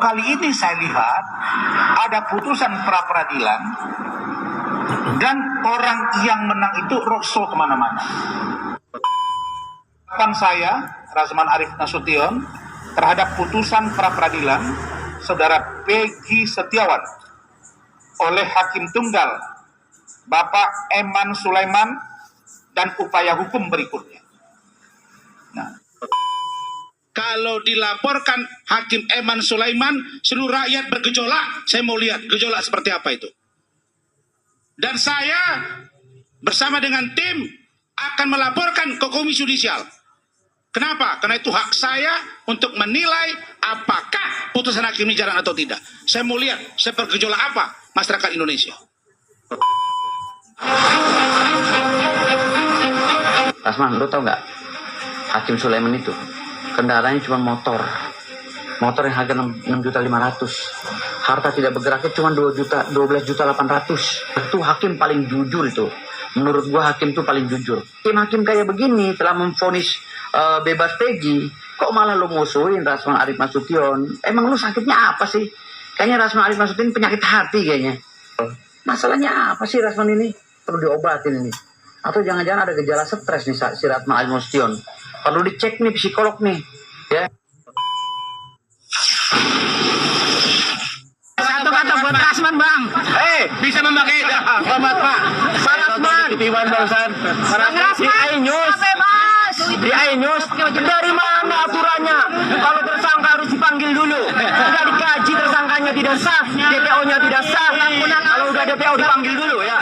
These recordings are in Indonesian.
kali ini saya lihat ada putusan pra peradilan dan orang yang menang itu roadshow kemana-mana. Saya, Rasman Arif Nasution, terhadap putusan pra peradilan Saudara Peggy Setiawan oleh Hakim Tunggal Bapak Eman Sulaiman dan upaya hukum berikutnya. Nah, kalau dilaporkan Hakim Eman Sulaiman, seluruh rakyat bergejolak. Saya mau lihat gejolak seperti apa itu. Dan saya bersama dengan tim akan melaporkan ke Komisi Yudisial. Kenapa? Karena itu hak saya untuk menilai apakah putusan hakim ini jalan atau tidak. Saya mau lihat sepergejolak apa masyarakat Indonesia. Rasman, lo tau nggak? Hakim Sulaiman itu kendaraannya cuma motor yang harga 6.500.000. Harta tidak bergerak itu cuma 12.800.000. Itu hakim paling jujur itu. Menurut gua hakim tuh paling jujur. Hakim kayak begini telah memvonis bebas Peggy, kok malah lo musuhin Rasman Arif Nasution? Emang lu sakitnya apa sih? Kayaknya Rasman Arif Nasution penyakit hati kayaknya. Masalahnya apa sih Rasman ini? Perlu diobatin ini. Atau jangan-jangan ada gejala stres nih si Rasman Arif Nasution. Perlu dicek nih psikolog nih, ya. Satu kata buat Rasman, Bang. Bisa memakai selamat Pak. Pak Rasman. Titipan barusan. Di iNews. Di iNews. Dari mana aturannya? Kalau tersangka harus dipanggil dulu. Sudah dikaji tersangkanya tidak sah, DPO-nya tidak sah. Kalau udah DPO dipanggil dulu ya.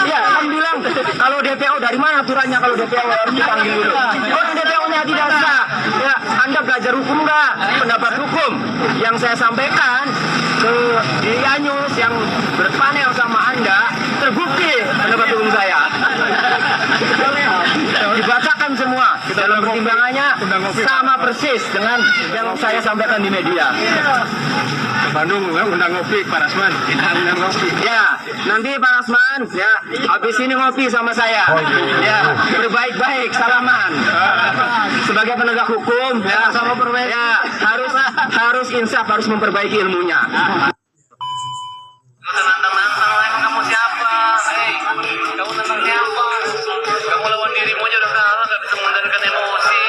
Ya, kan bilang kalau DPO dari mana aturannya kalau DPO harus dipanggil dulu. Orang DPO-nya tidak sah. Ya, Anda belajar hukum nggak? Pendapat hukum yang saya sampaikan ke iNews yang berpanel sama Anda terbukti pendapat hukum saya. Dibacakan semua dalam pertimbangannya sama persis dengan yang saya sampaikan di media. Bandung undang ngopi Pak Rasman. Kita undang ngopi. Ya, nanti Pak Rasman ya habis ini ngopi sama saya. Ya, berbaik-baik salaman. Sebagai penegak hukum ya sama perbaik ya harus insaf, harus memperbaiki ilmunya. Nantang-nantang emang kamu siapa? Kamu tentang siapa? Kamu lawan dirimu aja udah kalah, gak bisa mengendalikan emosi.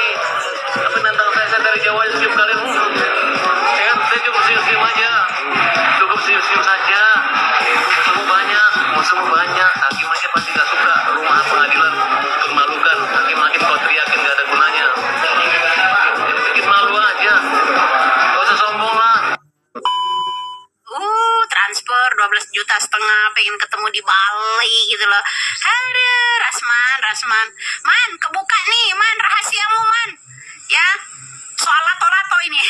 Tapi nantang saya dari jauh aja setiap kali. Saya cukup senyum-senyum aja. Cukup senyum-senyum saja. Musuhmu banyak. Hakim aja pasti gak suka. Rumah pengadilan untuk memalukan. Hakim-hakim kau teriakin gak ada gunanya. Bikin malu aja. Gak usah sombong lah. Transfer 12,5 juta pengen ketemu di Bali gitu loh. Aduh, Rasman. Man, kebuka nih, Man, rahasiamu, Man. Ya, soal lato-lato ini.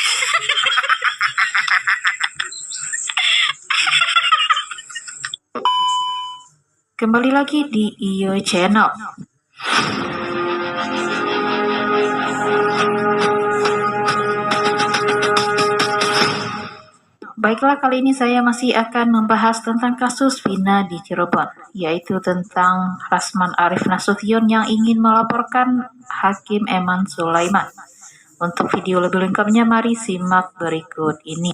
Kembali lagi di IO Channel. Baiklah, kali ini saya masih akan membahas tentang kasus Vina di Cirebon, yaitu tentang Rasman Arif Nasution yang ingin melaporkan Hakim Eman Sulaiman. Untuk video lebih lengkapnya, mari simak berikut ini.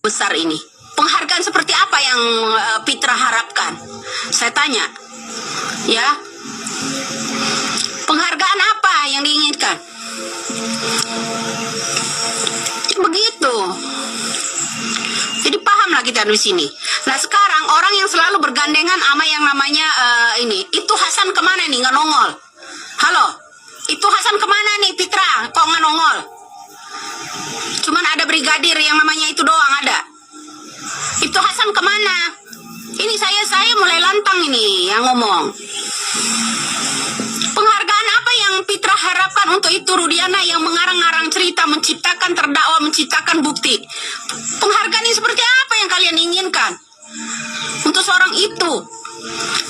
Besar ini. Penghargaan seperti apa yang Pitra harapkan? Saya tanya. Ya. Penghargaan apa yang diinginkan? Begitu. Jadi pahamlah kita di sini. Nah sekarang orang yang selalu bergandengan sama yang namanya itu Hasan kemana nih nggak nongol? Halo, itu Hasan kemana nih Pitra? Kok nggak nongol? Cuman ada brigadir yang namanya itu doang ada. Itu Hasan kemana? Ini saya mulai lantang ini yang ngomong. Penghargaan apa yang Pitra harapkan untuk itu Rudiana yang mengarang-arang cerita, menciptakan terdakwa, menciptakan bukti. Penghargaan ini seperti apa yang kalian inginkan? Untuk seorang itu.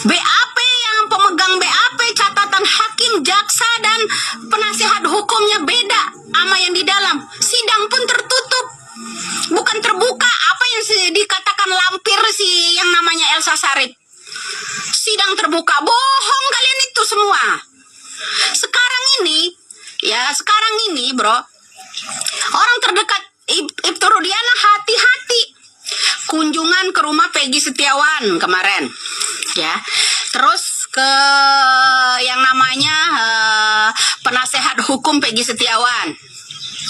BAP yang pemegang BAP, catatan hakim, jaksa, dan penasihat hukumnya beda sama yang di dalam. Sidang pun tertutup. Bukan terbuka apa yang dikatakan lampir si yang namanya Elsa Sarip. Sidang terbuka. Bohong kalian itu semua. Sekarang ini bro, orang terdekat Peggy Setiawan kemarin, ya. Terus ke yang namanya penasehat hukum Peggy Setiawan,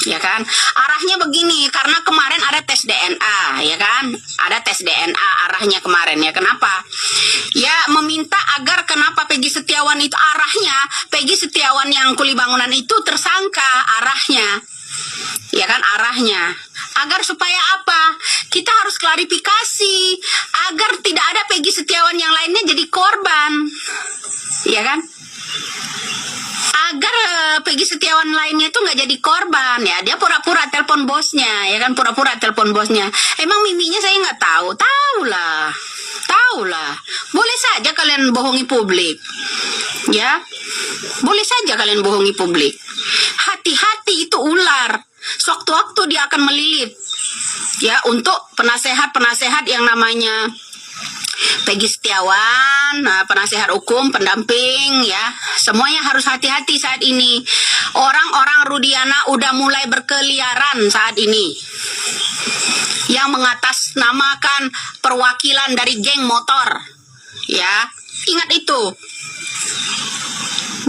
ya kan. Arahnya begini, karena kemarin ada tes DNA, ya kan. Ada tes DNA arahnya kemarin, ya. Kenapa? Ya, meminta agar kenapa Peggy Setiawan itu arahnya, Peggy Setiawan yang kuli bangunan itu tersangka arahnya. Ya kan, arahnya. Agar supaya apa? Kita harus klarifikasi agar tidak ada Peggy Setiawan yang lainnya jadi korban. Ya kan? Agar Peggy Setiawan lainnya itu nggak jadi korban, ya. Dia pura-pura telepon bosnya, ya kan, pura-pura telepon bosnya. Emang miminya saya nggak tahu. Tahu lah. Boleh saja kalian bohongi publik, ya. Boleh saja kalian bohongi publik. Hati-hati, itu ular. Sewaktu-waktu dia akan melilit, ya, untuk penasehat-penasehat yang namanya Peggy Setiawan, penasehat hukum, pendamping, ya, semuanya harus hati-hati saat ini. Orang-orang Rudiana udah mulai berkeliaran saat ini, yang mengatasnamakan perwakilan dari geng motor, ya, ingat itu.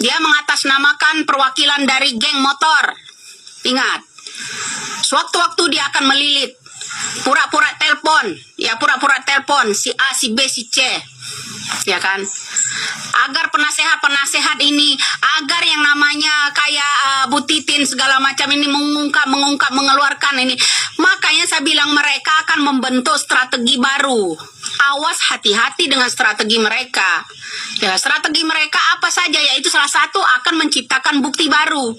Dia mengatasnamakan perwakilan dari geng motor, ingat. Sewaktu-waktu dia akan melilit, pura-pura telepon, ya, pura-pura telepon si A, si B, si C, ya kan, agar penasehat-penasehat ini, agar yang namanya kayak Bu Titin segala macam ini mengungkap, mengeluarkan ini. Makanya saya bilang mereka akan membentuk strategi baru. Awas, hati-hati dengan strategi mereka. Ya, strategi mereka apa saja, yaitu salah satu akan menciptakan bukti baru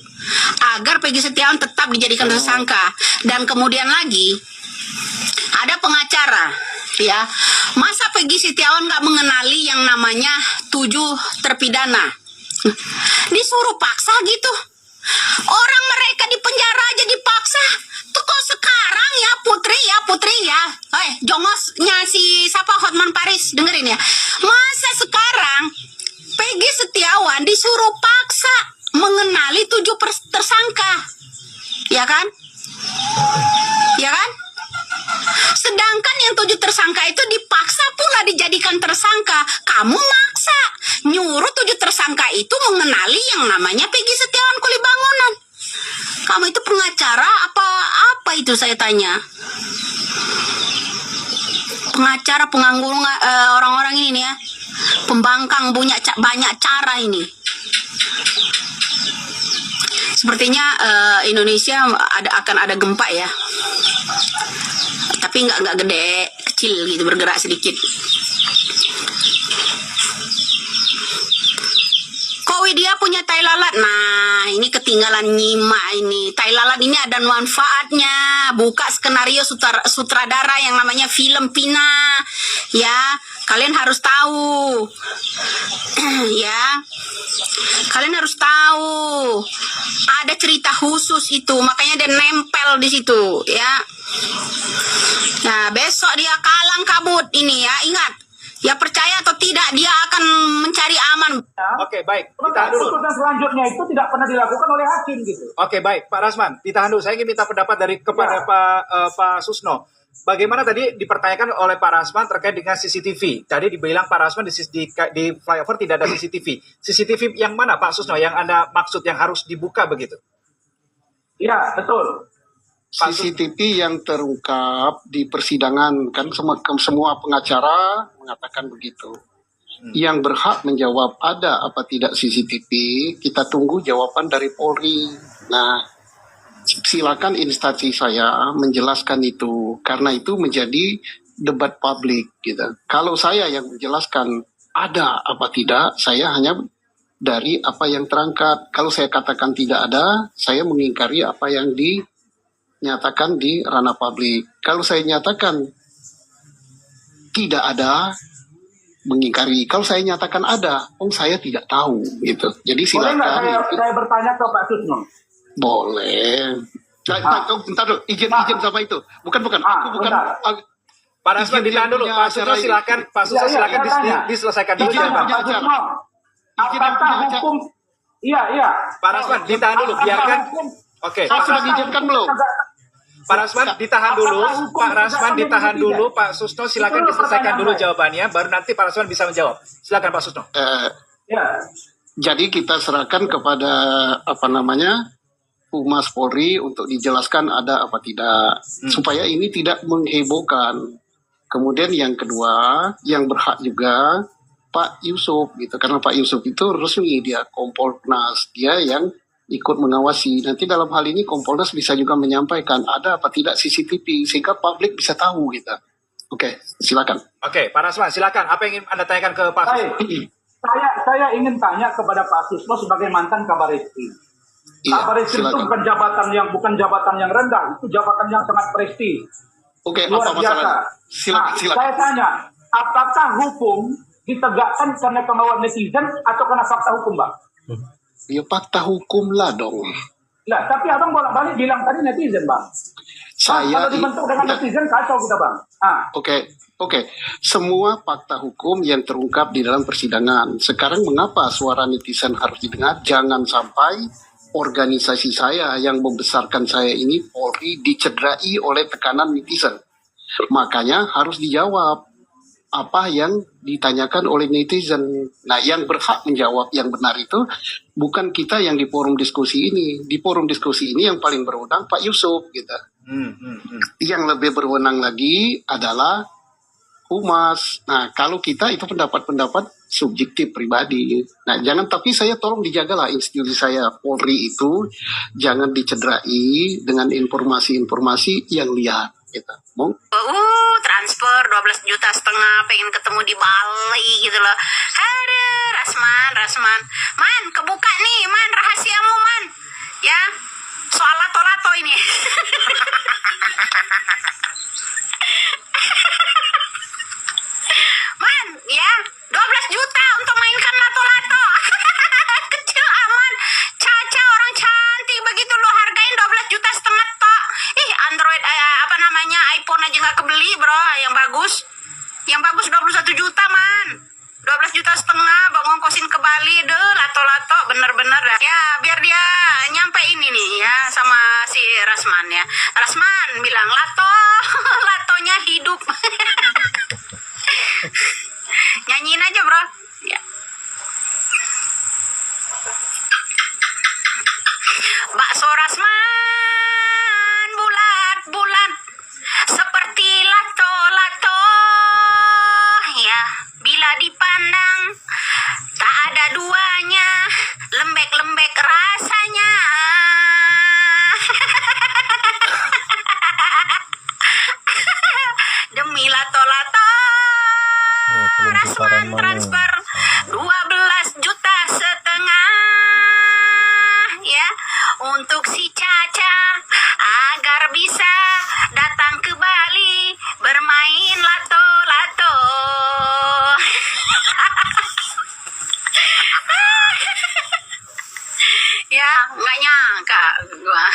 agar Peggy Setiawan tetap dijadikan tersangka. Dan kemudian lagi ada pengacara, ya. Masa Peggy Setiawan nggak mengenali yang namanya 7 terpidana? Disuruh paksa gitu. Orang mereka di penjara aja dipaksa. Tuh kok sekarang ya Putri ya. Jongosnya si siapa, Hotman Paris, dengerin ya. Masa sekarang Peggy Setiawan disuruh paksa mengenali 7 tersangka. Ya kan? Ya kan? Sedangkan yang 7 tersangka itu dipaksa pula dijadikan tersangka. Kamu maksa nyuruh 7 tersangka itu mengenali yang namanya Peggy Setiawan kuli bangunan. Kamu itu pengacara apa itu, saya tanya. Pengacara penganggur orang-orang ini nih, ya. Pembangkang punya banyak cara ini. Sepertinya Indonesia akan ada gempa, ya. Tapi nggak gede, kecil gitu, bergerak sedikit. Widya punya tai lalat. Nah, ini ketinggalan nyimak ini. Tai lalat ini ada manfaatnya. Buka skenario sutradara yang namanya film Pina. Ya, kalian harus tahu. Ya. Kalian harus tahu. Ada cerita khusus itu, makanya dia nempel di situ, ya. Nah, besok dia kalang kabut ini, ya. Ingat. Ya, percaya atau tidak, dia akan mencari aman. Oke, baik. Ditahan dulu. Putusan selanjutnya itu tidak pernah dilakukan oleh hakim gitu. Oke, baik. Pak Rasman, ditahan dulu. Saya ingin minta pendapat kepada Pak Susno. Bagaimana tadi dipertanyakan oleh Pak Rasman terkait dengan CCTV. Tadi dibilang Pak Rasman di flyover tidak ada CCTV. CCTV yang mana, Pak Susno, yang Anda maksud yang harus dibuka begitu? Iya, betul. CCTV yang terungkap di persidangan, kan semua pengacara mengatakan begitu. Yang berhak menjawab ada apa tidak CCTV, kita tunggu jawaban dari Polri. Nah, silakan instansi saya menjelaskan itu, karena itu menjadi debat publik gitu. Kalau saya yang menjelaskan ada apa tidak, saya hanya dari apa yang terangkat. Kalau saya katakan tidak ada, saya mengingkari apa yang dinyatakan di ranah publik. Kalau saya nyatakan tidak ada, mengingkari. Kalau saya nyatakan ada, saya tidak tahu gitu. Jadi silakan. Boleh nggak saya bertanya ke Pak Susno? Boleh. Bentar dulu, izin sama itu. Bukan. Aku bukan. Pak Rasman, ditahan dulu. Pak Susno silakan. Pak Susno silakan diselesaikan dulu. Pak Susno, apakah hukum? Iya. Pak Rasman, ditahan dulu. Biarkan. Oke. Saya sudah diizinkan belum? Pak Rasman ditahan dulu, Pak Rasman ditahan dulu, Pak Susno silakan diselesaikan dulu jawabannya, baru nanti Pak Rasman bisa menjawab. Silakan Pak Susno. Ya. Jadi kita serahkan kepada Humas Polri untuk dijelaskan ada apa tidak, supaya ini tidak menghebohkan. Kemudian yang kedua, yang berhak juga Pak Yusuf gitu, karena Pak Yusuf itu resmi, dia Kompolnas, dia yang ikut mengawasi. Nanti dalam hal ini Kompolnas bisa juga menyampaikan ada apa tidak CCTV sehingga publik bisa tahu gitu. Oke, silakan. Oke, Pak Rasman silakan. Apa yang ingin Anda tanyakan ke Pak Susno? Saya ingin tanya kepada Pak Susno sebagai mantan Kabar Eskrim. Iya, Kabar Eskrim itu bukan jabatan yang rendah, itu jabatan yang sangat prestij. Oke, Luar apa biasa. masalahnya? Silakan. Saya tanya, apakah hukum ditegakkan karena kemauan netizen atau karena fakta hukum, Bang? Ya fakta hukum lah dong. Lah, tapi abang bolak-balik bilang tadi netizen, Bang. Kalau dibentuk dengan netizen kacau kita, Bang. Oke. Semua fakta hukum yang terungkap di dalam persidangan. Sekarang mengapa suara netizen harus didengar? Jangan sampai organisasi saya yang membesarkan saya ini, Polri, dicederai oleh tekanan netizen. Makanya harus dijawab apa yang ditanyakan oleh netizen. Nah, yang berhak menjawab yang benar itu bukan kita yang di forum diskusi ini. Di forum diskusi ini yang paling berwenang Pak Yusuf gitu. Yang lebih berwenang lagi adalah Humas. Nah, kalau kita itu pendapat-pendapat subjektif pribadi. Nah, tapi saya tolong dijagalah institusi saya Polri itu jangan dicederai dengan informasi-informasi yang liar. Gitu. Transfer 12,5 juta pengen ketemu di Bali gitu loh. Aduh, Rasman. Man, kebuka nih, Man, rahasiamu, Man. Ya, soal lato-lato ini. Man, ya, 12 juta untuk mainkan lato-lato. Kecil aman. Caca orang cantik begitu lo hargain 12,5 juta tok. Android iPhone aja nggak kebeli, bro. Yang bagus 21 juta, Man. 12,5 juta bang ngongkosin ke Bali deh, lato-lato bener-bener dah. Ya, biar dia nyampe ini nih ya sama si Rasman ya. Rasman bilang latonya hidup. Nyanyiin aja, bro. Ya. Bakso Rasman bulat-bulat seperti lato-lato. Ya, bila dipandang tak ada duanya, lembek-lembek rasanya. Demi lato-lato Rasman transfer 12,5 juta ya untuk si Caca agar bisa datang ke Bali bermain lato-lato. Ya, nggak nyangka gua.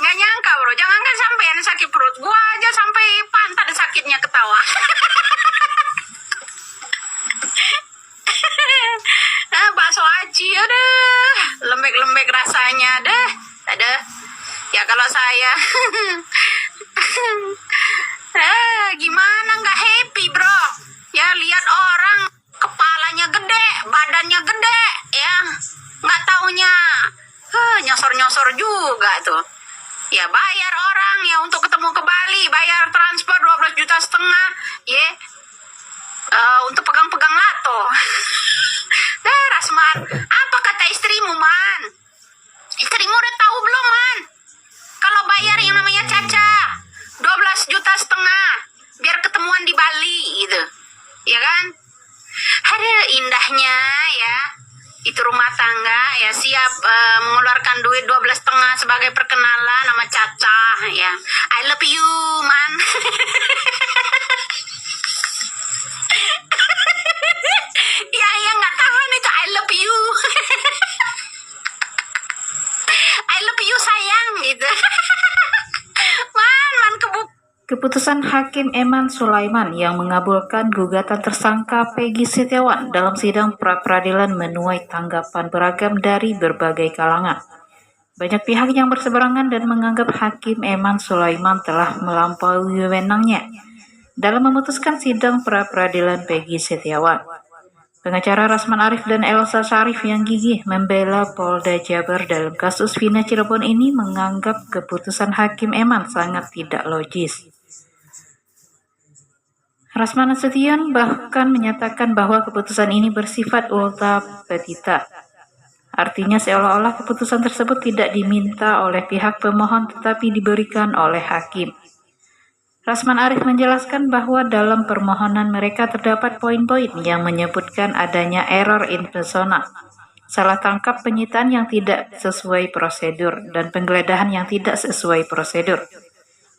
Nggak nyangka, bro. Jangankan sampean sakit perut, gua aja sampai pantat sakitnya ketawa. Bakso aci, aduh, lembek-lembek rasanya, ada. Ya kalau saya, gimana nggak happy, bro? Ya lihat orang kepalanya gede, badannya gede, ya nggak taunya, nyosor-nyosor juga tuh. Ya bayar orang ya untuk ketemu ke Bali, bayar transfer 12,5 juta ya. Untuk pegang-pegang lato. Rasman, apa kata istrimu, Man? Istrimu udah tahu belum, Man? Kalau bayar yang namanya Caca 12,5 juta biar ketemuan di Bali gitu. Ya kan? Ada indahnya ya. Itu rumah tangga ya siap mengeluarkan duit 12,5 sebagai perkenalan nama Caca ya. I love you, Man. Ya nggak tahan itu I love you. I love you sayang gitu. Man kebuk. Keputusan Hakim Eman Sulaiman yang mengabulkan gugatan tersangka Peggy Setiawan dalam sidang pra-peradilan menuai tanggapan beragam dari berbagai kalangan. Banyak pihak yang berseberangan dan menganggap Hakim Eman Sulaiman telah melampaui wewenangnya dalam memutuskan sidang pra-peradilan Peggy Setiawan. Pengacara Rasman Arif dan Elsa Syarif yang gigih membela Polda Jabar dalam kasus Vina Cirebon ini menganggap keputusan Hakim Eman sangat tidak logis. Rasman Nasution bahkan menyatakan bahwa keputusan ini bersifat ultra petita. Artinya seolah-olah keputusan tersebut tidak diminta oleh pihak pemohon tetapi diberikan oleh hakim. Rasman Arif menjelaskan bahwa dalam permohonan mereka terdapat poin-poin yang menyebutkan adanya error in persona, salah tangkap penyitaan yang tidak sesuai prosedur, dan penggeledahan yang tidak sesuai prosedur.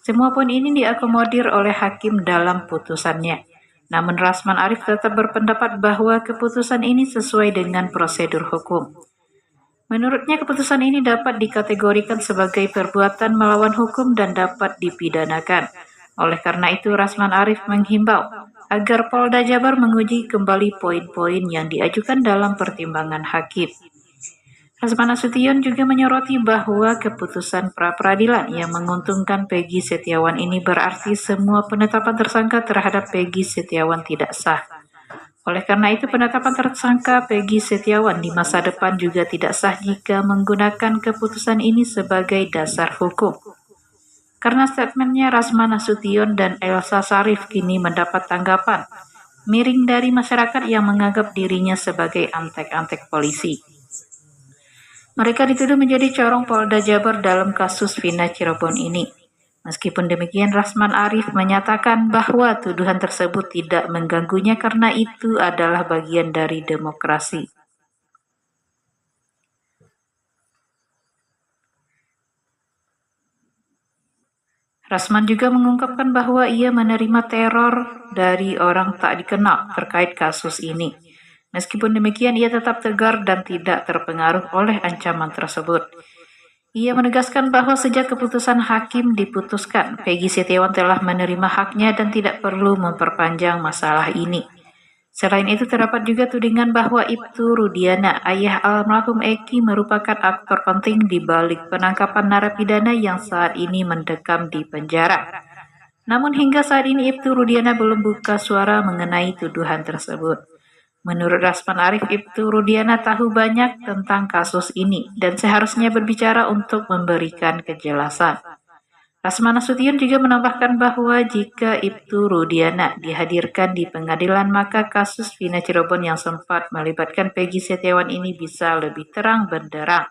Semua poin ini diakomodir oleh hakim dalam putusannya. Namun Rasman Arif tetap berpendapat bahwa keputusan ini sesuai dengan prosedur hukum. Menurutnya keputusan ini dapat dikategorikan sebagai perbuatan melawan hukum dan dapat dipidanakan. Oleh karena itu Rasman Arif menghimbau agar Polda Jabar menguji kembali poin-poin yang diajukan dalam pertimbangan hakim. Rasman Nasution juga menyoroti bahwa keputusan pra-peradilan yang menguntungkan Peggy Setiawan ini berarti semua penetapan tersangka terhadap Peggy Setiawan tidak sah. Oleh karena itu penetapan tersangka Peggy Setiawan di masa depan juga tidak sah jika menggunakan keputusan ini sebagai dasar hukum. Karena statementnya Rasman Nasution dan Elsa Syarif kini mendapat tanggapan miring dari masyarakat yang menganggap dirinya sebagai antek-antek polisi. Mereka dituduh menjadi corong Polda Jabar dalam kasus Vina Cirebon ini. Meskipun demikian, Rasman Arif menyatakan bahwa tuduhan tersebut tidak mengganggunya karena itu adalah bagian dari demokrasi. Rasman juga mengungkapkan bahwa ia menerima teror dari orang tak dikenal terkait kasus ini. Meskipun demikian, ia tetap tegar dan tidak terpengaruh oleh ancaman tersebut. Ia menegaskan bahwa sejak keputusan hakim diputuskan, Peggy Setiawan telah menerima haknya dan tidak perlu memperpanjang masalah ini. Selain itu terdapat juga tudingan bahwa Ibtu Rudiana, ayah almarhum Eki, merupakan aktor penting di balik penangkapan narapidana yang saat ini mendekam di penjara. Namun hingga saat ini Ibtu Rudiana belum buka suara mengenai tuduhan tersebut. Menurut Rasman Arif, Ibtu Rudiana tahu banyak tentang kasus ini dan seharusnya berbicara untuk memberikan kejelasan. Rasman Nasution juga menambahkan bahwa jika Ibtu Rudiana dihadirkan di pengadilan, maka kasus Vina Cirebon yang sempat melibatkan Peggy Setiawan ini bisa lebih terang benderang.